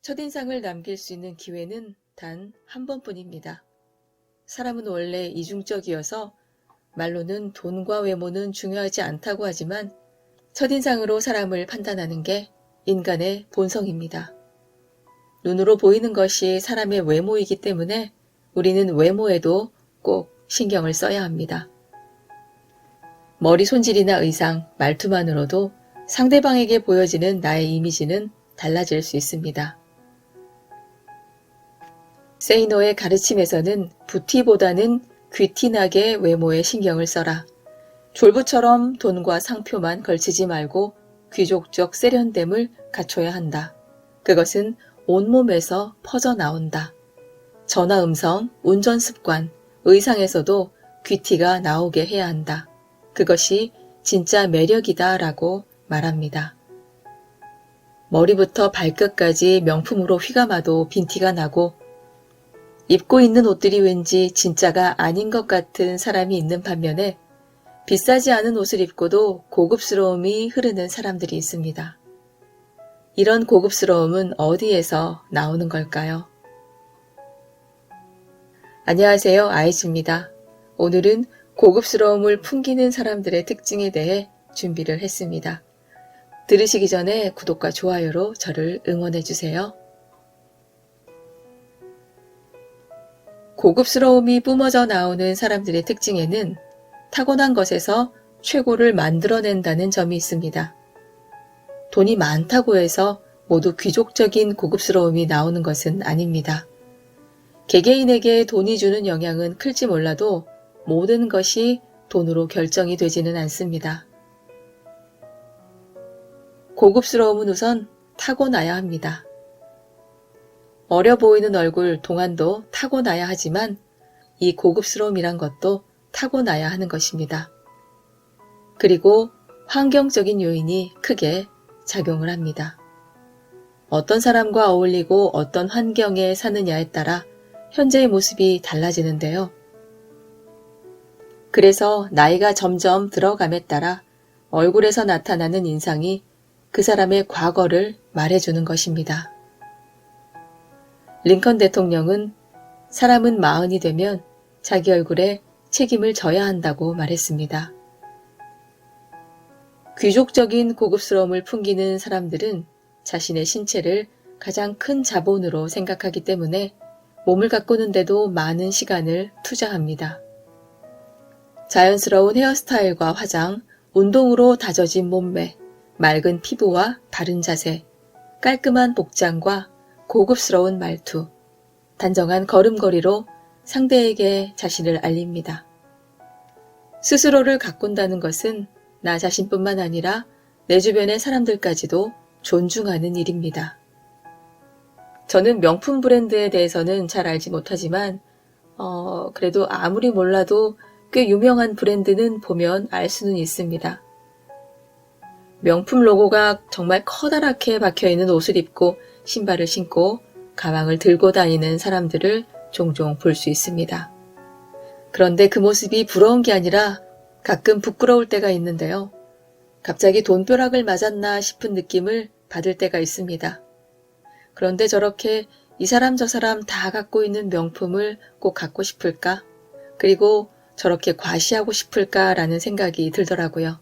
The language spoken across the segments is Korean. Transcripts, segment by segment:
첫인상을 남길 수 있는 기회는 단 한 번뿐입니다. 사람은 원래 이중적이어서 말로는 돈과 외모는 중요하지 않다고 하지만 첫인상으로 사람을 판단하는 게 인간의 본성입니다. 눈으로 보이는 것이 사람의 외모이기 때문에 우리는 외모에도 꼭 신경을 써야 합니다. 머리 손질이나 의상, 말투만으로도 상대방에게 보여지는 나의 이미지는 달라질 수 있습니다. 세이노의 가르침에서는 부티보다는 귀티나게 외모에 신경을 써라. 졸부처럼 돈과 상표만 걸치지 말고 귀족적 세련됨을 갖춰야 한다. 그것은 온몸에서 퍼져나온다. 전화 음성, 운전 습관, 의상에서도 귀티가 나오게 해야 한다. 그것이 진짜 매력이다 라고 말합니다. 머리부터 발끝까지 명품으로 휘감아도 빈티가 나고 입고 있는 옷들이 왠지 진짜가 아닌 것 같은 사람이 있는 반면에 비싸지 않은 옷을 입고도 고급스러움이 흐르는 사람들이 있습니다. 이런 고급스러움은 어디에서 나오는 걸까요? 안녕하세요, 아이즈입니다. 오늘은 고급스러움을 풍기는 사람들의 특징에 대해 준비를 했습니다. 들으시기 전에 구독과 좋아요로 저를 응원해주세요. 고급스러움이 뿜어져 나오는 사람들의 특징에는 타고난 것에서 최고를 만들어낸다는 점이 있습니다. 돈이 많다고 해서 모두 귀족적인 고급스러움이 나오는 것은 아닙니다. 개개인에게 돈이 주는 영향은 클지 몰라도 모든 것이 돈으로 결정이 되지는 않습니다. 고급스러움은 우선 타고나야 합니다. 어려 보이는 얼굴 동안도 타고나야 하지만 이 고급스러움이란 것도 타고나야 하는 것입니다. 그리고 환경적인 요인이 크게 작용을 합니다. 어떤 사람과 어울리고 어떤 환경에 사느냐에 따라 현재의 모습이 달라지는데요. 그래서 나이가 점점 들어감에 따라 얼굴에서 나타나는 인상이 그 사람의 과거를 말해주는 것입니다. 링컨 대통령은 사람은 40이 되면 자기 얼굴에 책임을 져야 한다고 말했습니다. 귀족적인 고급스러움을 풍기는 사람들은 자신의 신체를 가장 큰 자본으로 생각하기 때문에 몸을 가꾸는데도 많은 시간을 투자합니다. 자연스러운 헤어스타일과 화장, 운동으로 다져진 몸매, 맑은 피부와 바른 자세, 깔끔한 복장과 고급스러운 말투, 단정한 걸음걸이로 상대에게 자신을 알립니다. 스스로를 가꾼다는 것은 나 자신뿐만 아니라 내 주변의 사람들까지도 존중하는 일입니다. 저는 명품 브랜드에 대해서는 잘 알지 못하지만 그래도 아무리 몰라도 꽤 유명한 브랜드는 보면 알 수는 있습니다. 명품 로고가 정말 커다랗게 박혀있는 옷을 입고 신발을 신고 가방을 들고 다니는 사람들을 종종 볼 수 있습니다. 그런데 그 모습이 부러운 게 아니라 가끔 부끄러울 때가 있는데요. 갑자기 돈벼락을 맞았나 싶은 느낌을 받을 때가 있습니다. 그런데 저렇게 이 사람 저 사람 다 갖고 있는 명품을 꼭 갖고 싶을까? 그리고 저렇게 과시하고 싶을까라는 생각이 들더라고요.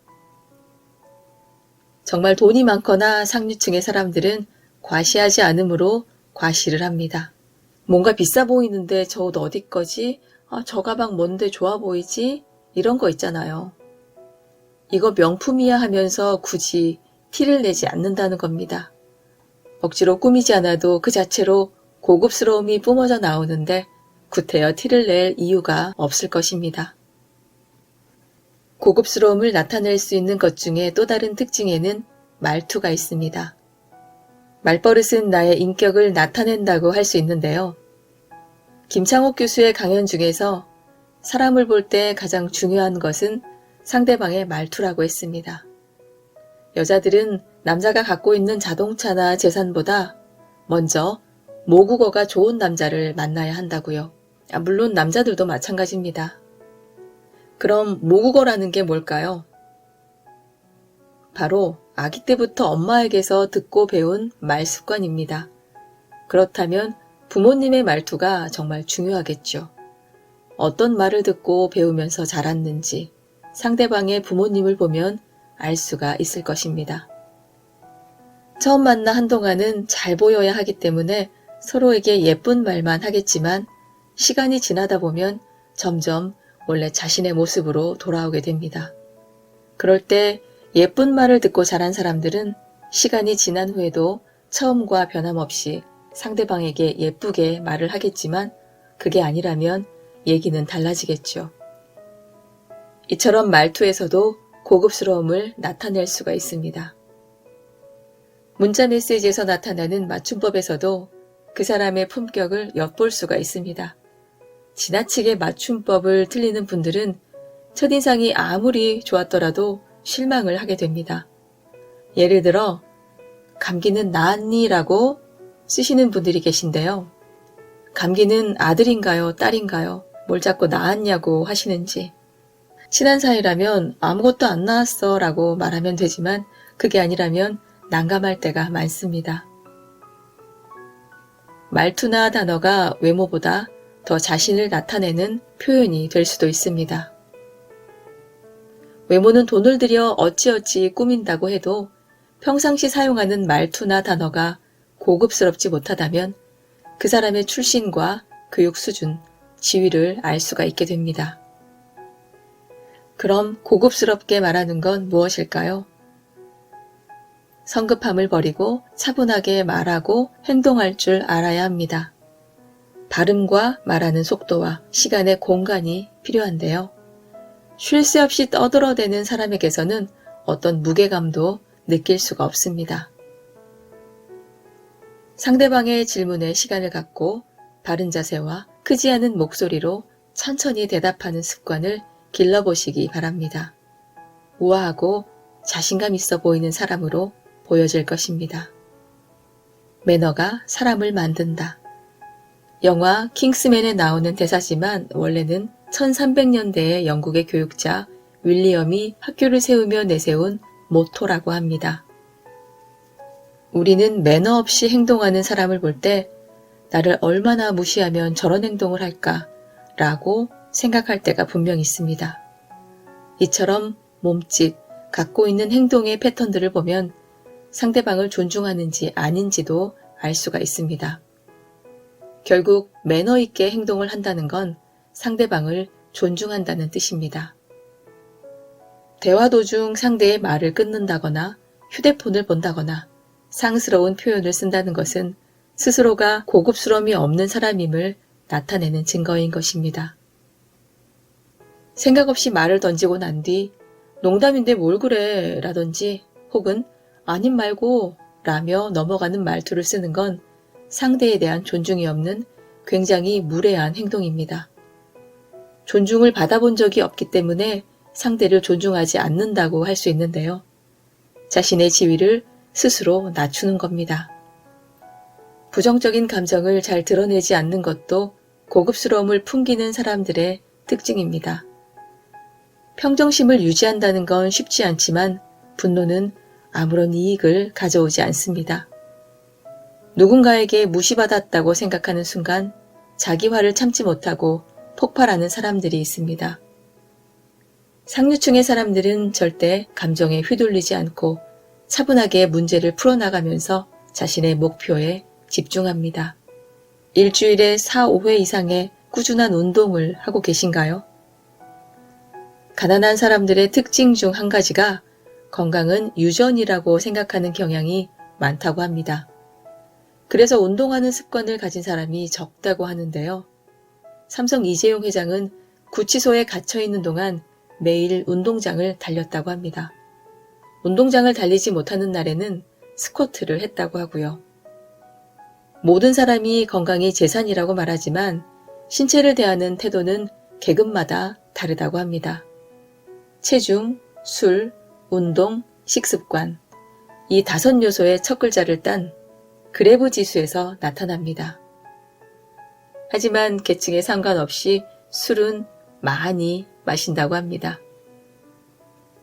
정말 돈이 많거나 상류층의 사람들은 과시하지 않으므로 과시를 합니다. 뭔가 비싸 보이는데 저 옷 어디 거지? 저 가방 뭔데 좋아 보이지? 이런 거 있잖아요. 이거 명품이야 하면서 굳이 티를 내지 않는다는 겁니다. 억지로 꾸미지 않아도 그 자체로 고급스러움이 뿜어져 나오는데 구태여 티를 낼 이유가 없을 것입니다. 고급스러움을 나타낼 수 있는 것 중에 또 다른 특징에는 말투가 있습니다. 말버릇은 나의 인격을 나타낸다고 할 수 있는데요. 김창옥 교수의 강연 중에서 사람을 볼 때 가장 중요한 것은 상대방의 말투라고 했습니다. 여자들은 남자가 갖고 있는 자동차나 재산보다 먼저 모국어가 좋은 남자를 만나야 한다고요. 물론 남자들도 마찬가지입니다. 그럼 모국어라는 게 뭘까요? 바로 아기 때부터 엄마에게서 듣고 배운 말 습관입니다. 그렇다면 부모님의 말투가 정말 중요하겠죠. 어떤 말을 듣고 배우면서 자랐는지 상대방의 부모님을 보면 알 수가 있을 것입니다. 처음 만나 한동안은 잘 보여야 하기 때문에 서로에게 예쁜 말만 하겠지만 시간이 지나다 보면 점점 원래 자신의 모습으로 돌아오게 됩니다. 그럴 때 예쁜 말을 듣고 자란 사람들은 시간이 지난 후에도 처음과 변함없이 상대방에게 예쁘게 말을 하겠지만 그게 아니라면 얘기는 달라지겠죠. 이처럼 말투에서도 고급스러움을 나타낼 수가 있습니다. 문자 메시지에서 나타나는 맞춤법에서도 그 사람의 품격을 엿볼 수가 있습니다. 지나치게 맞춤법을 틀리는 분들은 첫인상이 아무리 좋았더라도 실망을 하게 됩니다. 예를 들어 감기는 나았니? 라고 쓰시는 분들이 계신데요. 감기는 아들인가요? 딸인가요? 뭘 자꾸 나았냐고 하시는지. 친한 사이라면 아무것도 안 나았어 라고 말하면 되지만 그게 아니라면 난감할 때가 많습니다. 말투나 단어가 외모보다 더 자신을 나타내는 표현이 될 수도 있습니다. 외모는 돈을 들여 어찌어찌 꾸민다고 해도 평상시 사용하는 말투나 단어가 고급스럽지 못하다면 그 사람의 출신과 교육 수준, 지위를 알 수가 있게 됩니다. 그럼 고급스럽게 말하는 건 무엇일까요? 성급함을 버리고 차분하게 말하고 행동할 줄 알아야 합니다. 발음과 말하는 속도와 시간의 공간이 필요한데요. 쉴 새 없이 떠들어대는 사람에게서는 어떤 무게감도 느낄 수가 없습니다. 상대방의 질문에 시간을 갖고 바른 자세와 크지 않은 목소리로 천천히 대답하는 습관을 길러보시기 바랍니다. 우아하고 자신감 있어 보이는 사람으로 보여질 것입니다. 매너가 사람을 만든다. 영화 킹스맨에 나오는 대사지만 원래는 1300년대의 영국의 교육자 윌리엄이 학교를 세우며 내세운 모토라고 합니다. 우리는 매너 없이 행동하는 사람을 볼 때 나를 얼마나 무시하면 저런 행동을 할까 라고 생각할 때가 분명 있습니다. 이처럼 몸짓, 갖고 있는 행동의 패턴들을 보면 상대방을 존중하는지 아닌지도 알 수가 있습니다. 결국 매너 있게 행동을 한다는 건 상대방을 존중한다는 뜻입니다. 대화 도중 상대의 말을 끊는다거나 휴대폰을 본다거나 상스러운 표현을 쓴다는 것은 스스로가 고급스러움이 없는 사람임을 나타내는 증거인 것입니다. 생각 없이 말을 던지고 난 뒤 농담인데 뭘 그래 라든지 혹은 아님 말고 라며 넘어가는 말투를 쓰는 건 상대에 대한 존중이 없는 굉장히 무례한 행동입니다. 존중을 받아본 적이 없기 때문에 상대를 존중하지 않는다고 할 수 있는데요. 자신의 지위를 스스로 낮추는 겁니다. 부정적인 감정을 잘 드러내지 않는 것도 고급스러움을 풍기는 사람들의 특징입니다. 평정심을 유지한다는 건 쉽지 않지만 분노는 아무런 이익을 가져오지 않습니다. 누군가에게 무시받았다고 생각하는 순간 자기 화를 참지 못하고 폭발하는 사람들이 있습니다. 상류층의 사람들은 절대 감정에 휘둘리지 않고 차분하게 문제를 풀어나가면서 자신의 목표에 집중합니다. 일주일에 4, 5회 이상의 꾸준한 운동을 하고 계신가요? 가난한 사람들의 특징 중 한 가지가 건강은 유전이라고 생각하는 경향이 많다고 합니다. 그래서 운동하는 습관을 가진 사람이 적다고 하는데요. 삼성 이재용 회장은 구치소에 갇혀있는 동안 매일 운동장을 달렸다고 합니다. 운동장을 달리지 못하는 날에는 스쿼트를 했다고 하고요. 모든 사람이 건강이 재산이라고 말하지만 신체를 대하는 태도는 계급마다 다르다고 합니다. 체중, 술, 운동, 식습관, 이 5 요소의 첫 글자를 딴 그레브 지수에서 나타납니다. 하지만 계층에 상관없이 술은 많이 마신다고 합니다.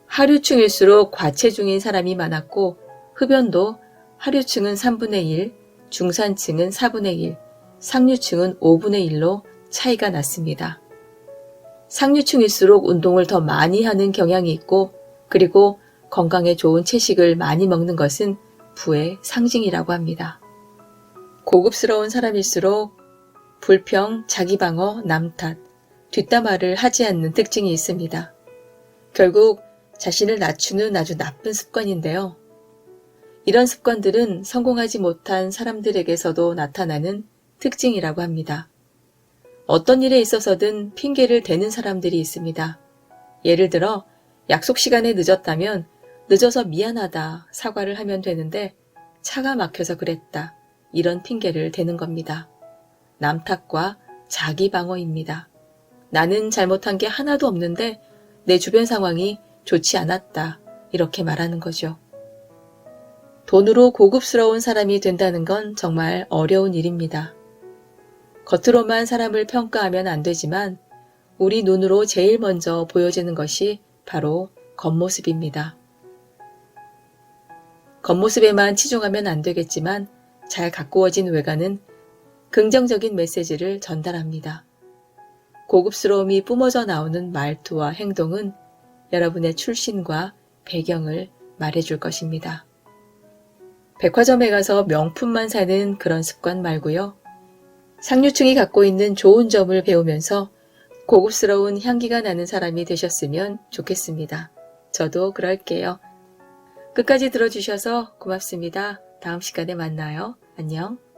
하류층일수록 과체중인 사람이 많았고 흡연도 하류층은 3분의 1, 중산층은 4분의 1, 상류층은 5분의 1로 차이가 났습니다. 상류층일수록 운동을 더 많이 하는 경향이 있고, 그리고 건강에 좋은 채식을 많이 먹는 것은 부의 상징이라고 합니다. 고급스러운 사람일수록 불평, 자기방어, 남탓, 뒷담화를 하지 않는 특징이 있습니다. 결국 자신을 낮추는 아주 나쁜 습관인데요. 이런 습관들은 성공하지 못한 사람들에게서도 나타나는 특징이라고 합니다. 어떤 일에 있어서든 핑계를 대는 사람들이 있습니다. 예를 들어 약속 시간에 늦었다면 늦어서 미안하다 사과를 하면 되는데 차가 막혀서 그랬다. 이런 핑계를 대는 겁니다. 남 탓과 자기 방어입니다. 나는 잘못한 게 하나도 없는데 내 주변 상황이 좋지 않았다. 이렇게 말하는 거죠. 돈으로 고급스러운 사람이 된다는 건 정말 어려운 일입니다. 겉으로만 사람을 평가하면 안 되지만 우리 눈으로 제일 먼저 보여지는 것이 바로 겉모습입니다. 겉모습에만 치중하면 안 되겠지만 잘 가꾸어진 외관은 긍정적인 메시지를 전달합니다. 고급스러움이 뿜어져 나오는 말투와 행동은 여러분의 출신과 배경을 말해줄 것입니다. 백화점에 가서 명품만 사는 그런 습관 말고요. 상류층이 갖고 있는 좋은 점을 배우면서 고급스러운 향기가 나는 사람이 되셨으면 좋겠습니다. 저도 그럴게요. 끝까지 들어주셔서 고맙습니다. 다음 시간에 만나요. 안녕.